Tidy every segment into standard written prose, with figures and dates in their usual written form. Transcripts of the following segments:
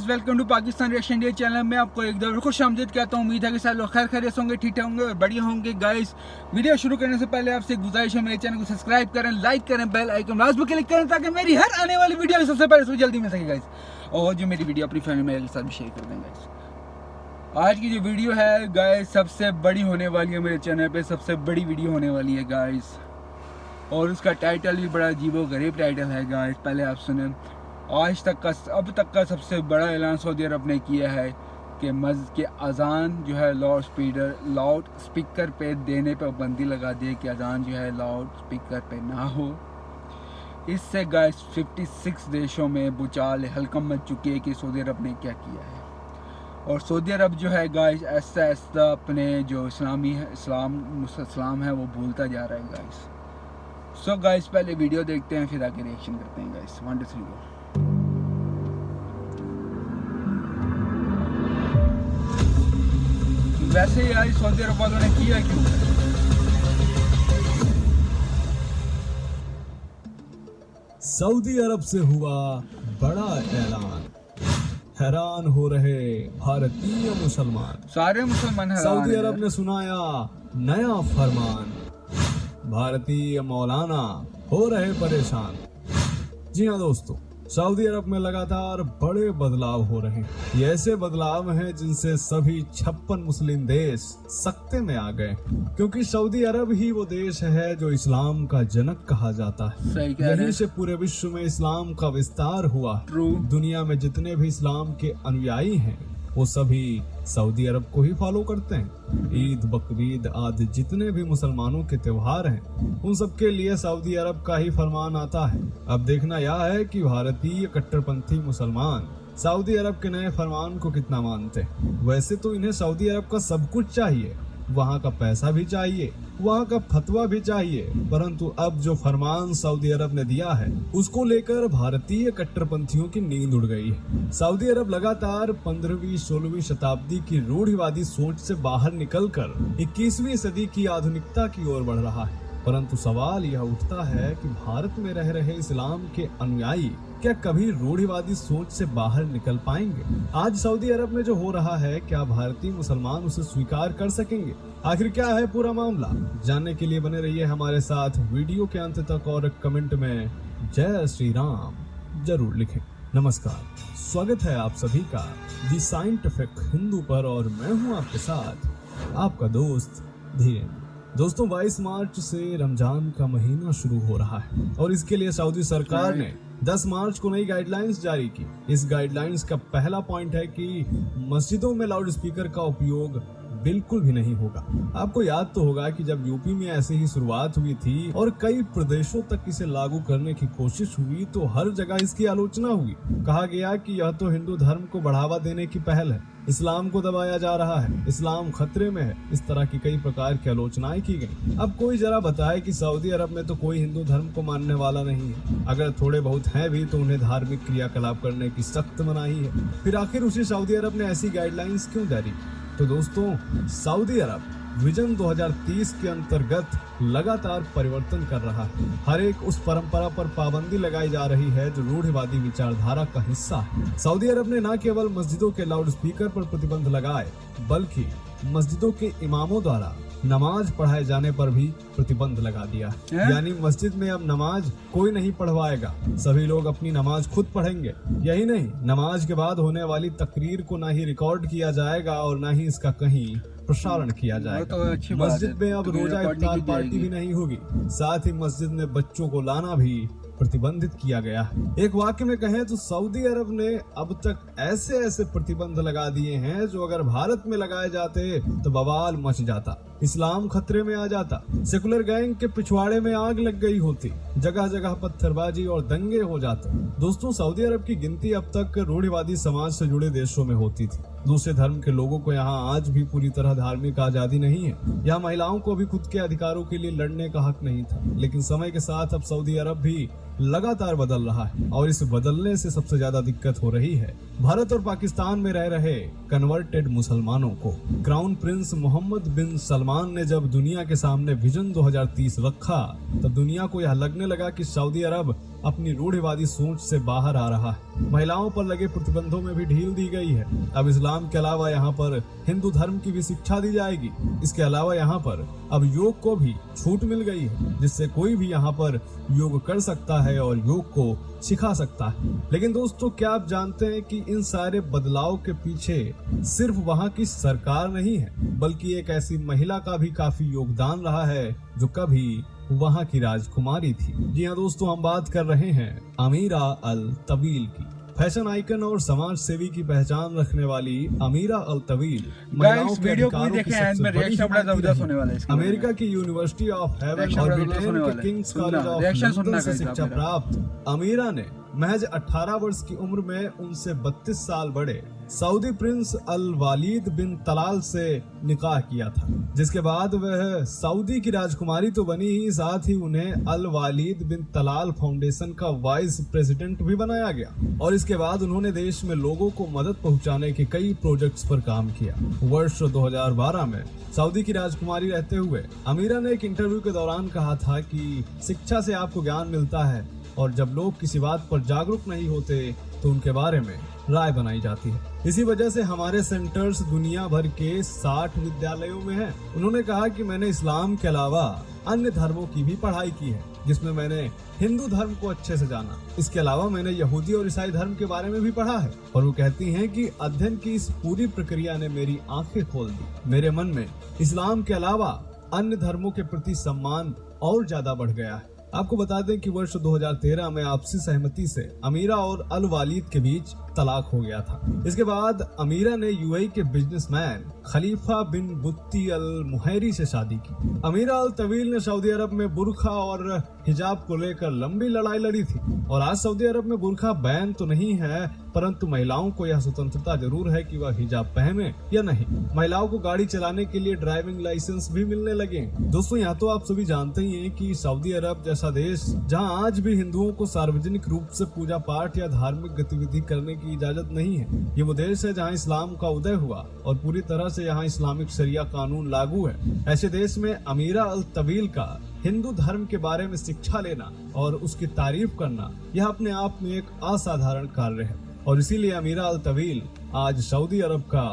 Welcome to Pakistan reaction India channel में आपको एक दफा खुश आमदीद कहता हूँ। उम्मीद है कि सारे लोग खैर खैरियत होंगे, ठीक होंगे और बढ़िया होंगे। गाइस, वीडियो शुरू करने से पहले आपसे गुजारिश है, मेरे चैनल को सब्सक्राइब करें, लाइक करें, बेल आइकन लास्ट पर क्लिक करें ताकि मेरी हर आने वाली वीडियो सबसे पहले सबसे जल्दी मिल सके गाइस। और जो मेरी वीडियो अपनी फैमिली मेरे साथ भी शेयर कर दें गाइस। आज की जो वीडियो है गाइस सबसे बड़ी होने वाली है, मेरे चैनल पे सबसे बड़ी वीडियो होने वाली है गाइस। और उसका टाइटल भी बड़ा अजीबोगरीब टाइटल है गाइस। पहले आप सुने, अब तक का सबसे बड़ा ऐलान सऊदी अरब ने किया है कि मस्जिद के अजान जो है लाउड स्पीकर पे देने पर पाबंदी लगा दी है कि अजान जो है लाउड स्पीकर पे ना हो। इससे गाइस 56 देशों में भूचाल हल्कम मच चुकी है कि सऊदी अरब ने क्या किया है। और सऊदी अरब जो है गाइस ऐसा ऐसा अपने जो इस्लाम है वो भूलता जा रहा है गाइस। सो गाइस पहले वीडियो देखते हैं फिर आके रिएक्शन करते हैं गाइस। 1 2 3 गो। वैसे यार सऊदी अरब वालों ने किया क्यों? सऊदी अरब से हुआ बड़ा ऐलान, हैरान हो रहे भारतीय मुसलमान। सारे मुसलमान हैरान सऊदी हैं। अरब ने सुनाया नया फरमान, भारतीय मौलाना हो रहे परेशान। जी हाँ दोस्तों, सऊदी अरब में लगातार बड़े बदलाव हो रहे हैं। ये ऐसे बदलाव हैं जिनसे सभी 56 मुस्लिम देश सकते में आ गए, क्योंकि सऊदी अरब ही वो देश है जो इस्लाम का जनक कहा जाता है। सही कह रहे यहीं हैं। से पूरे विश्व में इस्लाम का विस्तार हुआ। ट्रू। दुनिया में जितने भी इस्लाम के अनुयायी हैं वो सभी सऊदी अरब को ही फॉलो करते हैं। ईद, बकरीद आदि जितने भी मुसलमानों के त्योहार हैं उन सब के लिए सऊदी अरब का ही फरमान आता है। अब देखना यह है कि भारतीय कट्टरपंथी मुसलमान सऊदी अरब के नए फरमान को कितना मानते हैं। वैसे तो इन्हें सऊदी अरब का सब कुछ चाहिए, वहाँ का पैसा भी चाहिए, वहाँ का फतवा भी चाहिए, परंतु अब जो फरमान सऊदी अरब ने दिया है उसको लेकर भारतीय कट्टरपंथियों की नींद उड़ गई है। सऊदी अरब लगातार 15वीं-16वीं शताब्दी की रूढ़िवादी सोच से बाहर निकलकर 21वीं सदी की आधुनिकता की ओर बढ़ रहा है। परंतु सवाल यह उठता है कि भारत में रह रहे इस्लाम के अनुयायी क्या कभी रूढ़िवादी सोच से बाहर निकल पाएंगे? आज सऊदी अरब में जो हो रहा है, क्या भारतीय मुसलमान उसे स्वीकार कर सकेंगे? आखिर क्या है पूरा मामला? जानने के लिए बने रहिए हमारे साथ वीडियो के अंत तक और कमेंट में जय श्री राम जरूर लिखें। नमस्कार, स्वागत है आप सभी का दी साइंटिफिक हिंदू पर और मैं हूँ आपके साथ आपका दोस्त धीरेन्द्र। दोस्तों, 22 मार्च से रमजान का महीना शुरू हो रहा है और इसके लिए सऊदी सरकार ने 10 मार्च को नई गाइडलाइंस जारी की। इस गाइडलाइंस का पहला पॉइंट है कि मस्जिदों में लाउड स्पीकर का उपयोग बिल्कुल भी नहीं होगा। आपको याद तो होगा कि जब यूपी में ऐसे ही शुरुआत हुई थी और कई प्रदेशों तक इसे लागू करने की कोशिश हुई तो हर जगह इसकी आलोचना हुई। कहा गया कि यह तो हिंदू धर्म को बढ़ावा देने की पहल है, इस्लाम को दबाया जा रहा है, इस्लाम खतरे में है। इस तरह की कई प्रकार की आलोचनाएं की गई। अब कोई जरा बताए कि सऊदी अरब में तो कोई हिंदू धर्म को मानने वाला नहीं है। अगर थोड़े बहुत हैं भी तो उन्हें धार्मिक क्रियाकलाप करने की सख्त मनाही है। फिर आखिर उसी सऊदी अरब ने ऐसी गाइडलाइंस क्यों जारी की? तो दोस्तों, सऊदी अरब विजन 2030 के अंतर्गत लगातार परिवर्तन कर रहा है। हर एक उस परंपरा पर पाबंदी लगाई जा रही है जो रूढ़िवादी विचारधारा का हिस्सा है। सऊदी अरब ने न केवल मस्जिदों के लाउड स्पीकर पर प्रतिबंध लगाए बल्कि मस्जिदों के इमामों द्वारा नमाज पढ़ाए जाने पर भी प्रतिबंध लगा दिया है। यानी मस्जिद में अब नमाज कोई नहीं पढ़वाएगा, सभी लोग अपनी नमाज खुद पढ़ेंगे। यही नहीं, नमाज के बाद होने वाली तकरीर को ना ही रिकॉर्ड किया जाएगा और ना ही इसका कहीं प्रसारण किया जाएगा। तो मस्जिद में अब रोजा इफ्तार पार्टी भी नहीं होगी। साथ ही मस्जिद में बच्चों को लाना भी प्रतिबंधित किया गया है। एक वाक्य में कहें तो सऊदी अरब ने अब तक ऐसे ऐसे प्रतिबंध लगा दिए हैं जो अगर भारत में लगाए जाते तो बवाल मच जाता, इस्लाम खतरे में आ जाता, सेकुलर गैंग के पिछवाड़े में आग लग गई होती, जगह जगह पत्थरबाजी और दंगे हो जाते। दोस्तों, सऊदी अरब की गिनती अब तक रूढ़िवादी समाज से जुड़े देशों में होती थी। दूसरे धर्म के लोगों को यहाँ आज भी पूरी तरह धार्मिक आजादी नहीं है। यहाँ महिलाओं को भी खुद के अधिकारों के लिए लड़ने का हक नहीं था। लेकिन समय के साथ अब सऊदी अरब भी लगातार बदल रहा है और इस बदलने से सबसे ज्यादा दिक्कत हो रही है भारत और पाकिस्तान में रह रहे कन्वर्टेड मुसलमानों को। क्राउन प्रिंस मोहम्मद बिन सलमान ने जब दुनिया के सामने विजन 2030 रखा तब दुनिया को यह लगने लगा कि सऊदी अरब अपनी रूढ़िवादी सोच से बाहर आ रहा है। महिलाओं पर लगे प्रतिबंधों में भी ढील दी गई है। अब इस्लाम के अलावा यहाँ पर हिंदू धर्म की भी शिक्षा दी जाएगी। इसके अलावा यहाँ पर अब योग को भी छूट मिल गई है, जिससे कोई भी यहाँ पर योग कर सकता है और योग को सिखा सकता है। लेकिन दोस्तों, क्या आप जानते हैं कि इन सारे बदलाव के पीछे सिर्फ वहाँ की सरकार नहीं है, बल्कि एक ऐसी महिला का भी काफी योगदान रहा है जो कभी वहाँ की राजकुमारी थी। जी हाँ दोस्तों, हम बात कर रहे हैं अमीरा अल तवील की। फैशन आइकन और समाज सेवी की पहचान रखने वाली अमीरा अल तवील गाइस वीडियो को देखें, एंड में रिएक्शन बड़ा जबरदस्त होने वाला है इसके। अमेरिका की यूनिवर्सिटी ऑफ हेवन और ब्रिटेन के किंग्स कॉलेज ऑफ लंदन से शिक्षा प्राप्त अमीरा ने महज 18 वर्ष की उम्र में उनसे 32 साल बड़े सऊदी प्रिंस अल वालिद बिन तलाल से निकाह किया था, जिसके बाद वह सऊदी की राजकुमारी तो बनी ही, साथ ही उन्हें अल वालिद बिन तलाल फाउंडेशन का वाइस प्रेसिडेंट भी बनाया गया। और इसके बाद उन्होंने देश में लोगों को मदद पहुंचाने के कई प्रोजेक्ट्स पर काम किया। वर्ष 2012 में सऊदी की राजकुमारी रहते हुए अमीरा ने एक इंटरव्यू के दौरान कहा था कि शिक्षा से आपको ज्ञान मिलता है और जब लोग किसी बात पर जागरूक नहीं होते तो उनके बारे में राय बनाई जाती है। इसी वजह से हमारे सेंटर्स दुनिया भर के 60 विद्यालयों में हैं। उन्होंने कहा कि मैंने इस्लाम के अलावा अन्य धर्मों की भी पढ़ाई की है, जिसमें मैंने हिंदू धर्म को अच्छे से जाना। इसके अलावा मैंने यहूदी और ईसाई धर्म के बारे में भी पढ़ा है। और वो कहती हैं कि अध्ययन की इस पूरी प्रक्रिया ने मेरी आंखें खोल दी। मेरे मन में इस्लाम के अलावा अन्य धर्मों के प्रति सम्मान और ज्यादा बढ़ गया है। आपको बता दें कि वर्ष 2013 में आपसी सहमति से अमीरा और अल वालिद के बीच तलाक हो गया था। इसके बाद अमीरा ने यूएई के बिजनेसमैन खलीफा बिन बुत्ती अल मुहैरी से शादी की। अमीरा अल तवील ने सऊदी अरब में बुर्खा और हिजाब को लेकर लंबी लड़ाई लड़ी थी। और आज सऊदी अरब में बुर्खा बैन तो नहीं है, परंतु महिलाओं को यह स्वतंत्रता जरूर है कि वह हिजाब पहने या नहीं। महिलाओं को गाड़ी चलाने के लिए ड्राइविंग लाइसेंस भी मिलने लगे। दोस्तों, यहाँ तो आप सभी जानते ही हैं कि सऊदी अरब जैसा देश, जहाँ आज भी हिंदुओं को सार्वजनिक रूप से पूजा पाठ या धार्मिक गतिविधि करने की इजाजत नहीं है, ये वो देश है जहाँ इस्लाम का उदय हुआ और पूरी तरह से यहाँ इस्लामिक शरिया कानून लागू है। ऐसे देश में अमीरा अल तवील का हिंदू धर्म के बारे में शिक्षा लेना और उसकी तारीफ करना, यह अपने आप में एक असाधारण कार्य है। और इसीलिए अमीरा अल तवील आज सऊदी अरब का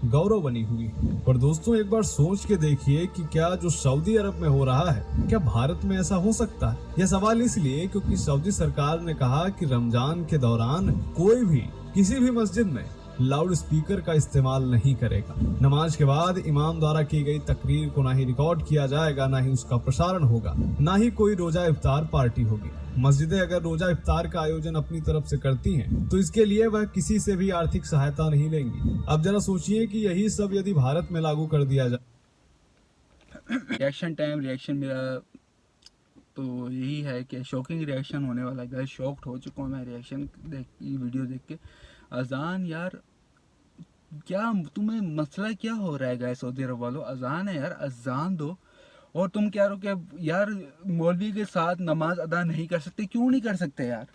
गौरव बनी हुई है। पर दोस्तों, एक बार सोच के देखिए कि क्या जो सऊदी अरब में हो रहा है, क्या भारत में ऐसा हो सकता है? यह सवाल इसलिए क्योंकि सऊदी सरकार ने कहा कि रमजान के दौरान कोई भी किसी भी मस्जिद में लाउड स्पीकर का इस्तेमाल नहीं करेगा। नमाज के बाद इमाम द्वारा की गई तकरीर को ना ही रिकॉर्ड किया जाएगा, ना ही उसका प्रसारण होगा, ना ही कोई रोजा इफ्तार पार्टी होगी। मस्जिदें अगर रोजा इफ्तार का आयोजन अपनी तरफ से करती हैं, तो इसके लिए वह किसी से भी आर्थिक सहायता नहीं लेंगी। अब जरा सोचिए कि यही सब यदि भारत में लागू कर दिया जाए। रिएक्शन टाइम, रिएक्शन मेरा तो यही है कि शॉकिंग रिएक्शन होने वाला है। शॉक्ड हो चुका हूँ मैं रिएक्शन वीडियो देख के। अजान यार, क्या तुम्हें मसला क्या हो रहा है गाइस? सऊदी अरब वालों, अजान है यार, अजान दो। और तुम क्या रहो कि यार मौलवी के साथ नमाज अदा नहीं कर सकते? क्यों नहीं कर सकते यार?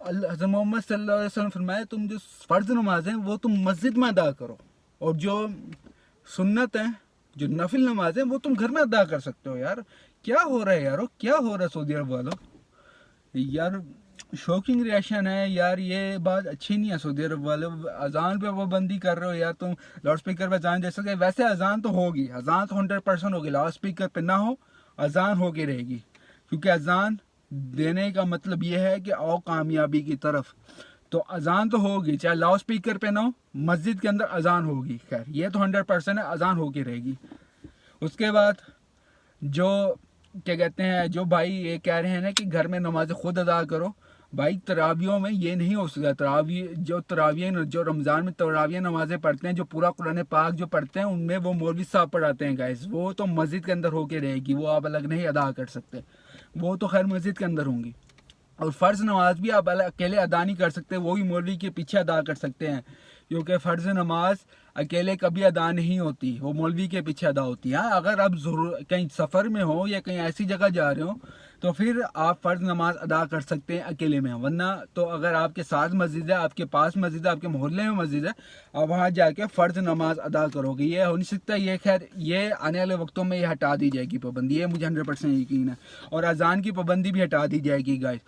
हज़रत मोहम्मद सल्लल्लाहु अलैहि वसल्लम फरमाए, तुम जो फ़र्ज नमाज हैं वो तुम मस्जिद में अदा करो, और जो सुन्नत हैं, जो नफिल नमाज हैं, वो तुम घर में अदा कर सकते हो। यार क्या हो रहा है यार, क्या हो रहा है सऊदी अरब वालों? यार शॉकिंग रिएक्शन है यार, ये बात अच्छी नहीं है। सऊदी अरब वाले अजान पे पाबंदी कर रहे हो यार, तुम लाउड स्पीकर पे अजान दे सकते। वैसे अजान तो होगी, अजान तो 100% होगी, लाउड स्पीकर पे ना हो, अजान होगी रहेगी। क्योंकि अजान देने का मतलब ये है कि आओ कामयाबी की तरफ। तो अजान तो होगी, चाहे लाउड स्पीकर पे ना हो, मस्जिद के अंदर अजान होगी। खैर ये तो 100% है, अजान होगी रहेगी। उसके बाद जो क्या कहते हैं, जो भाई ये कह रहे हैं ना कि घर में नमाज खुद अदा करो, भाई तरावियों में ये नहीं हो सकता। तरावियाँ जो रमज़ान में तरावियाँ नमाजें पढ़ते हैं, जो पूरा कुरान पाक जो पढ़ते हैं, उनमें वो मौलवी साहब पढ़ाते हैं गाइस, वो तो मस्जिद के अंदर होके रहेगी, वो आप अलग नहीं अदा कर सकते, वो तो खैर मस्जिद के अंदर होंगी। और फ़र्ज़ नमाज भी आप अकेले अदा नहीं कर सकते, वो भी मौलवी के पीछे अदा कर सकते हैं, क्योंकि फ़र्ज़ नमाज अकेले कभी अदा नहीं होती, वो मौलवी के पीछे अदा होती है। अगर आप ज़रूर कहीं सफ़र में हो या कहीं ऐसी जगह जा रहे हो तो फिर आप फ़र्ज़ नमाज अदा कर सकते हैं अकेले में। वरना तो अगर आपके साथ मस्जिद है, आपके पास मस्जिद है, आपके मोहल्ले में मस्जिद है, आप वहाँ जाके फ़र्ज़ नमाज अदा करोगे। ये हो नहीं सकता, ये खैर ये आने वाले वक्तों में ये हटा दी जाएगी पाबंदी, ये मुझे 100% यकीन है। और अजान की पाबंदी भी हटा दी जाएगी गाइस।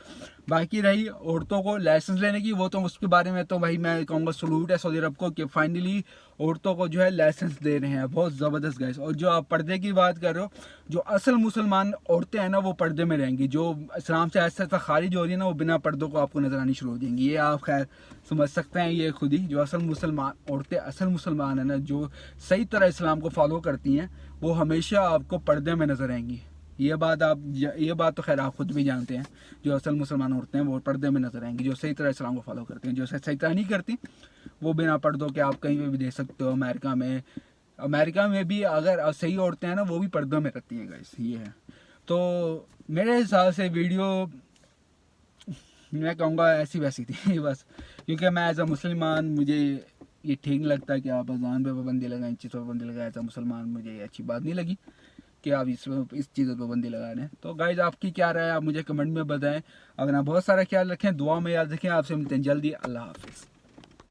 बाकी रही औरतों को लाइसेंस लेने की, वो तो उसके बारे में तो भाई मैं कहूँगा सलूट है सऊदी अरब को कि फाइनली औरतों को जो है लाइसेंस दे रहे हैं, बहुत ज़बरदस्त गाइस। और जो आप पर्दे की बात कर रहे हो, जो असल मुसलमान औरतें हैं ना वो पर्दे में रहेंगी। जो इस्लाम से ऐसा ऐसा खारिज हो रही है ना, वो बिना पर्दों को आपको नजर आनी शुरू हो जाएंगी। ये आप खैर समझ सकते हैं ये खुद ही। जो असल मुसलमान औरतें असल मुसलमान है ना, जो सही तरह इस्लाम को फॉलो करती हैं, वो हमेशा आपको पर्दे में नजर आएंगी। ये बात तो खैर आप खुद भी जानते हैं। जो असल मुसलमान औरतें हैं वो पर्दे में नजर आएंगी, जो सही तरह इस्लाम को फॉलो करती हैं। जो सही तरह नहीं करती, वो बिना पर्दों के आप कहीं पे भी देख सकते हो। अमेरिका में भी अगर सही औरतें हैं ना, वो भी पर्दों में रहती हैं गाइस, ये है। तो मेरे हिसाब से वीडियो मैं कहूँगा ऐसी वैसी थी बस, क्योंकि मैं एज अ मुसलमान मुझे ये ठीक नहीं लगता कि आप अजान पे पाबंदी लगाएं, चीज़ पर पाबंदी लगाएं। एज अ मुसलमान मुझे ये अच्छी बात नहीं लगी कि आप इस चीज़ पर पाबंदी लगा रहे हैं। तो गाइज आपकी क्या राय है, आप मुझे कमेंट में बताएं। अगर आप बहुत सारा ख्याल रखें, दुआ में याद रखें। आपसे मिलते हैं जल्दी। अल्लाह हाफिज़।